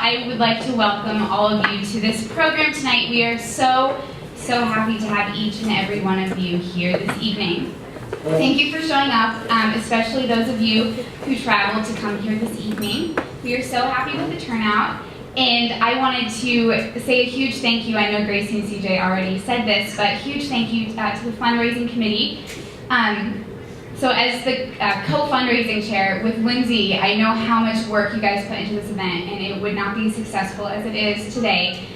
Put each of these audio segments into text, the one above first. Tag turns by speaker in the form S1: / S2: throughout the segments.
S1: I would like to welcome all of you to this program tonight. We are so happy to have each and every one of you here this evening. Thank you for showing up, especially those of you who traveled to come here this evening. We are so happy with the turnout, and I wanted to say a huge thank you. I know Gracie and CJ already said this, but huge thank you to the fundraising committee. So as the co-fundraising chair with Lindsay, I know how much work you guys put into this event, and it would not be as successful as it is today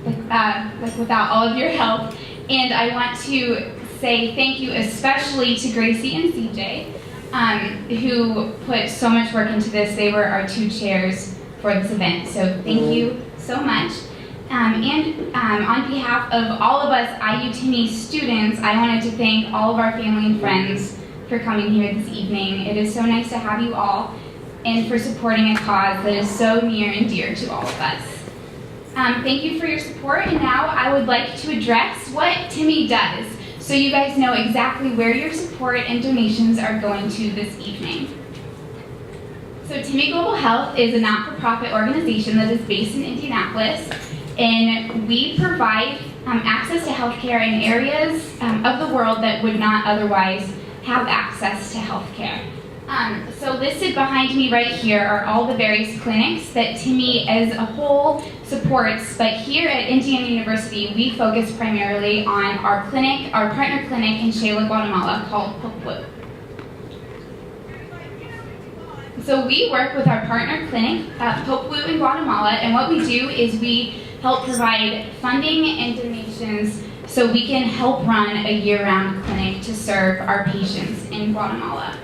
S1: without all of your help. And I want to say thank you especially to Gracie and CJ, who put so much work into this. They were our two chairs for this event, so thank you so much. On behalf of all of us IU Timmy students, I wanted to thank all of our family and friends for coming here this evening. It is so nice to have you all, and for supporting a cause that is so near and dear to all of us. Thank you for your support, and now I would like to address what Timmy does, so you guys know exactly where your support and donations are going to this evening. So Timmy Global Health is a not-for-profit organization that is based in Indianapolis, and we provide access to healthcare in areas of the world that would not otherwise have access to healthcare. So listed behind me right here are all the various clinics that Timmy as a whole supports, but here at Indiana University we focus primarily on our partner clinic in Shela, Guatemala called Pokwu. So we work with our partner clinic, Pokwu in Guatemala, and what we do is we help provide funding and donations so we can help run a year-round clinic to serve our patients in Guatemala.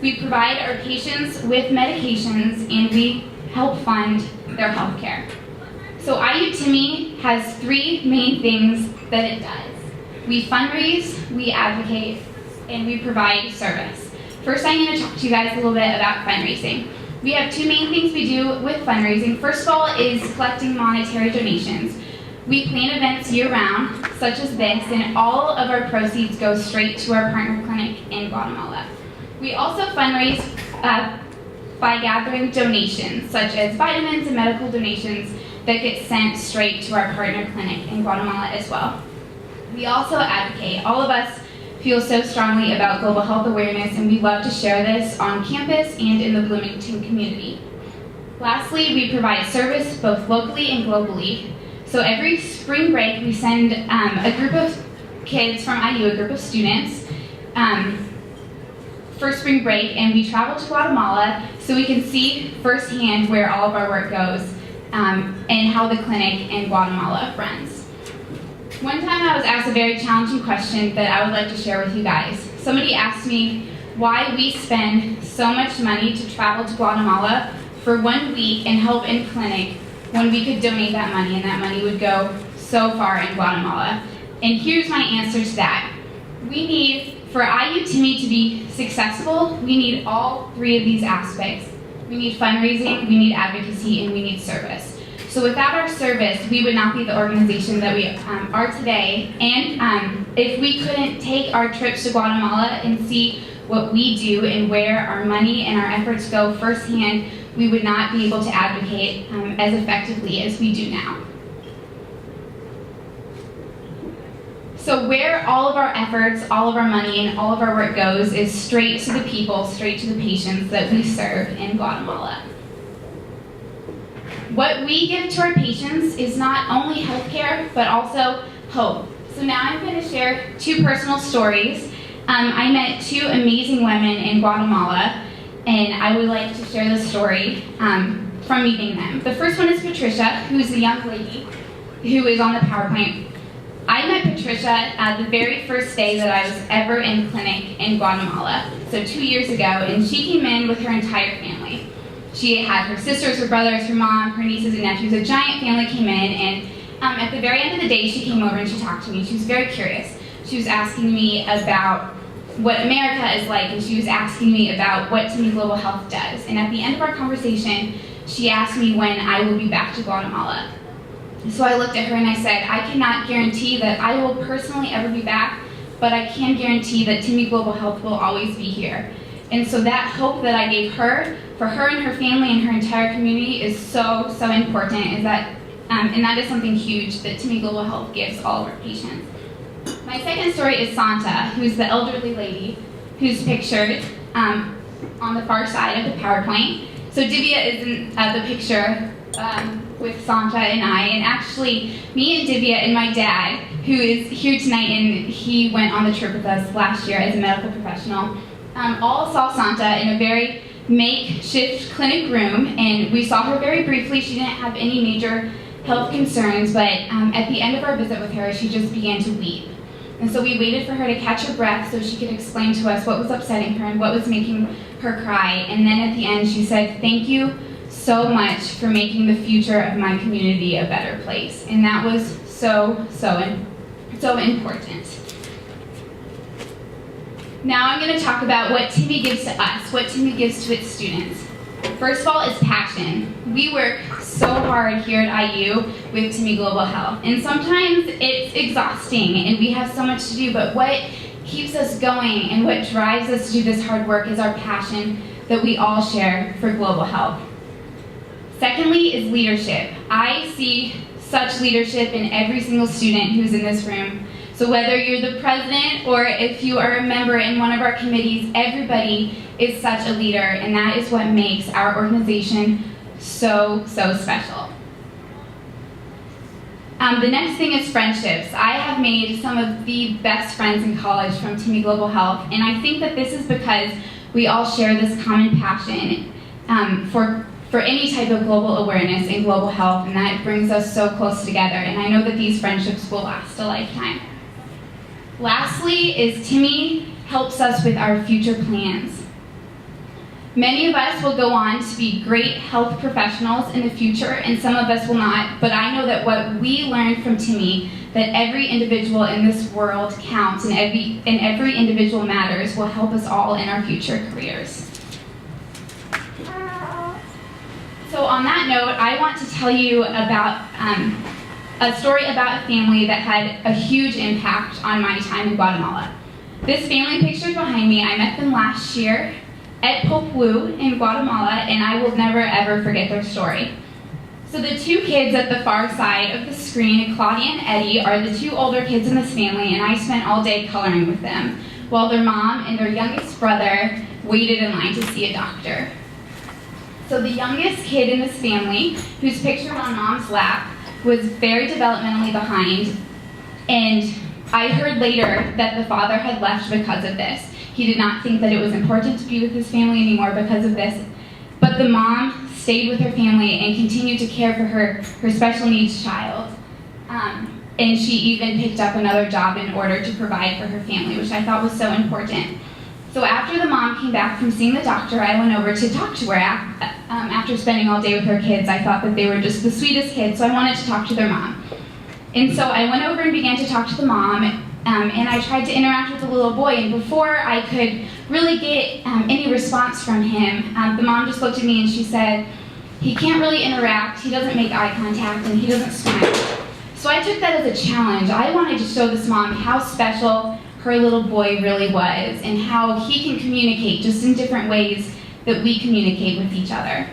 S1: We provide our patients with medications and we help fund their health care. So IU Timmy has three main things that it does. We fundraise, we advocate, and we provide service. First, I'm going to talk to you guys a little bit about fundraising. We have two main things we do with fundraising. First of all is collecting monetary donations. We plan events year-round, such as this, and all of our proceeds go straight to our partner clinic in Guatemala. We also fundraise by gathering donations, such as vitamins and medical donations that get sent straight to our partner clinic in Guatemala as well. We also advocate. All of us feel so strongly about global health awareness, and we love to share this on campus and in the Bloomington community. Lastly, we provide service both locally and globally. So every spring break, we send a group of kids from IU, a group of students, for spring break, and we travel to Guatemala so we can see firsthand where all of our work goes and how the clinic in Guatemala runs. One time I was asked a very challenging question that I would like to share with you guys. Somebody asked me why we spend so much money to travel to Guatemala for 1 week and help in clinic when we could donate that money and that money would go so far in Guatemala. And here's my answer to that. For IU Timmy to be successful, we need all three of these aspects. We need fundraising, we need advocacy, and we need service. So without our service, we would not be the organization that we are today. And if we couldn't take our trips to Guatemala and see what we do and where our money and our efforts go firsthand, we would not be able to advocate as effectively as we do now. So where all of our efforts, all of our money, and all of our work goes is straight to the people, straight to the patients that we serve in Guatemala. What we give to our patients is not only healthcare, but also hope. So now I'm going to share two personal stories. I met two amazing women in Guatemala, and I would like to share the story from meeting them. The first one is Patricia, who is a young lady who is on the PowerPoint. I met Patricia the very first day that I was ever in clinic in Guatemala, so 2 years ago, and she came in with her entire family. She had her sisters, her brothers, her mom, her nieces and nephews. A giant family came in, and at the very end of the day, she came over and she talked to me. She was very curious. She was asking me about what America is like, and she was asking me about what Timmy Global Health does. And at the end of our conversation, she asked me when I will be back to Guatemala. So I looked at her and I said, I cannot guarantee that I will personally ever be back, but I can guarantee that Timmy Global Health will always be here. And so that hope that I gave her, for her and her family and her entire community, is so, so important. And that is something huge that Timmy Global Health gives all of our patients. My second story is Santa, who's the elderly lady who's pictured on the far side of the PowerPoint. So Divya is in the picture with Santa and I, and actually me and Divya and my dad, who is here tonight, and he went on the trip with us last year as a medical professional, all saw Santa in a very makeshift clinic room, and we saw her very briefly. She didn't have any major health concerns, but at the end of our visit with her, she just began to weep. And so we waited for her to catch her breath so she could explain to us what was upsetting her and what was making her cry. And then at the end, she said, "Thank you so much for making the future of my community a better place." And that was so important. Now I'm going to talk about what Timmy gives to us, what Timmy gives to its students. First of all is passion. We work so hard here at IU with Timmy Global Health, and sometimes it's exhausting and we have so much to do, but what keeps us going and what drives us to do this hard work is our passion that we all share for global health. Secondly is leadership. I see such leadership in every single student who's in this room. So whether you're the president or if you are a member in one of our committees, everybody is such a leader, and that is what makes our organization so special. The next thing is friendships. I have made some of the best friends in college from Timmy Global Health, and I think that this is because we all share this common passion for any type of global awareness and global health, and that brings us so close together, and I know that these friendships will last a lifetime. Lastly is Timmy helps us with our future plans. Many of us will go on to be great health professionals in the future, and some of us will not, but I know that what we learned from Timmy, that every individual in this world counts and every individual matters, will help us all in our future careers. So on that note, I want to tell you about a story about a family that had a huge impact on my time in Guatemala. This family pictured behind me, I met them last year at Poplu in Guatemala, and I will never ever forget their story. So the two kids at the far side of the screen, Claudia and Eddie, are the two older kids in this family, and I spent all day coloring with them, while their mom and their youngest brother waited in line to see a doctor. So the youngest kid in this family, who's pictured on mom's lap, was very developmentally behind, and I heard later that the father had left because of this. He did not think that it was important to be with his family anymore because of this, but the mom stayed with her family and continued to care for her special needs child, and she even picked up another job in order to provide for her family, which I thought was so important. So after the mom came back from seeing the doctor, I went over to talk to her. After spending all day with her kids, I thought that they were just the sweetest kids, so I wanted to talk to their mom. And so I went over and began to talk to the mom, and I tried to interact with the little boy, and before I could really get any response from him, the mom just looked at me and she said, "He can't really interact, he doesn't make eye contact, and he doesn't smile." So I took that as a challenge. I wanted to show this mom how special her little boy really was, and how he can communicate just in different ways that we communicate with each other.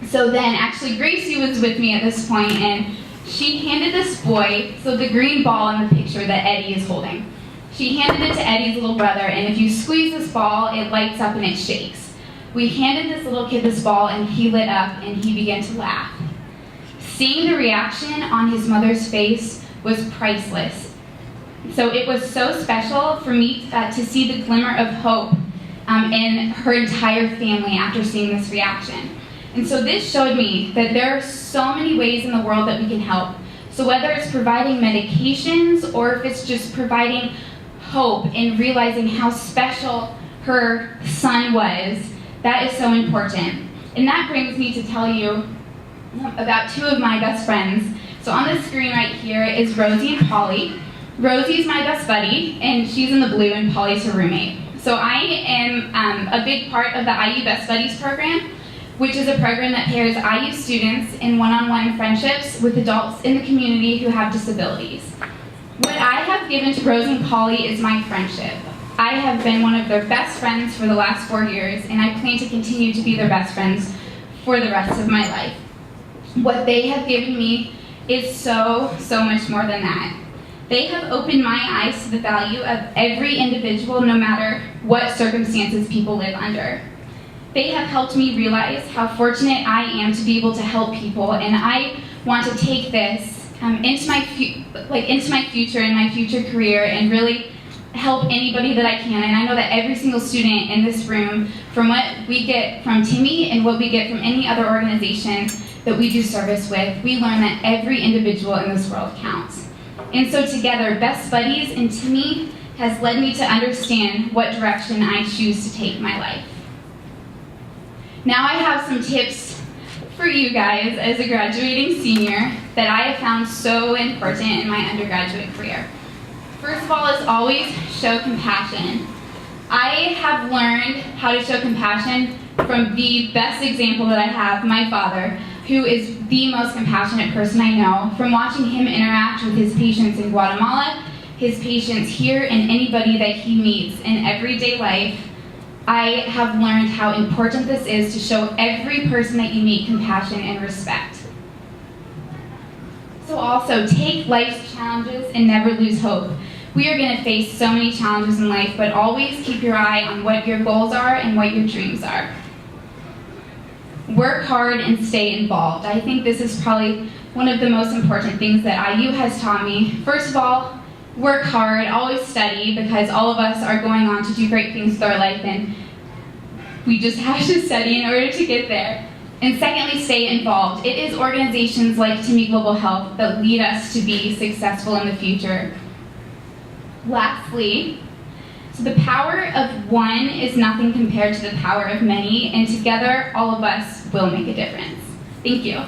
S1: So then, actually, Gracie was with me at this point, and she handed this boy, so the green ball in the picture that Eddie is holding, she handed it to Eddie's little brother, and if you squeeze this ball, it lights up and it shakes. We handed this little kid this ball, and he lit up, and he began to laugh. Seeing the reaction on his mother's face was priceless. So it was so special for me to see the glimmer of hope in her entire family after seeing this reaction. And so this showed me that there are so many ways in the world that we can help. So whether it's providing medications or if it's just providing hope and realizing how special her son was, that is so important. And that brings me to tell you about two of my best friends. So on the screen right here is Rosie and Polly. Rosie's my best buddy, and she's in the blue, and Polly's her roommate. So I am a big part of the IU Best Buddies program, which is a program that pairs IU students in one-on-one friendships with adults in the community who have disabilities. What I have given to Rosie and Polly is my friendship. I have been one of their best friends for the last 4 years, and I plan to continue to be their best friends for the rest of my life. What they have given me is so much more than that. They have opened my eyes to the value of every individual, no matter what circumstances people live under. They have helped me realize how fortunate I am to be able to help people, and I want to take this into my future and my future career and really help anybody that I can. And I know that every single student in this room, from what we get from Timmy and what we get from any other organization that we do service with, we learn that every individual in this world counts. And so together, Best Buddies and Timmy has led me to understand what direction I choose to take my life. Now I have some tips for you guys as a graduating senior that I have found so important in my undergraduate career. First of all is always show compassion. I have learned how to show compassion from the best example that I have, my father, who is the most compassionate person I know, from watching him interact with his patients in Guatemala, his patients here, and anybody that he meets in everyday life. I have learned how important this is to show every person that you meet compassion and respect. So also, take life's challenges and never lose hope. We are going to face so many challenges in life, but always keep your eye on what your goals are and what your dreams are. Work hard and stay involved. I think this is probably one of the most important things that IU has taught me. First of all, work hard, always study, because all of us are going on to do great things with our life, and we just have to study in order to get there. And secondly, stay involved. It is organizations like Timmy Global Health that lead us to be successful in the future. Lastly, so the power of one is nothing compared to the power of many, and together all of us will make a difference. Thank you.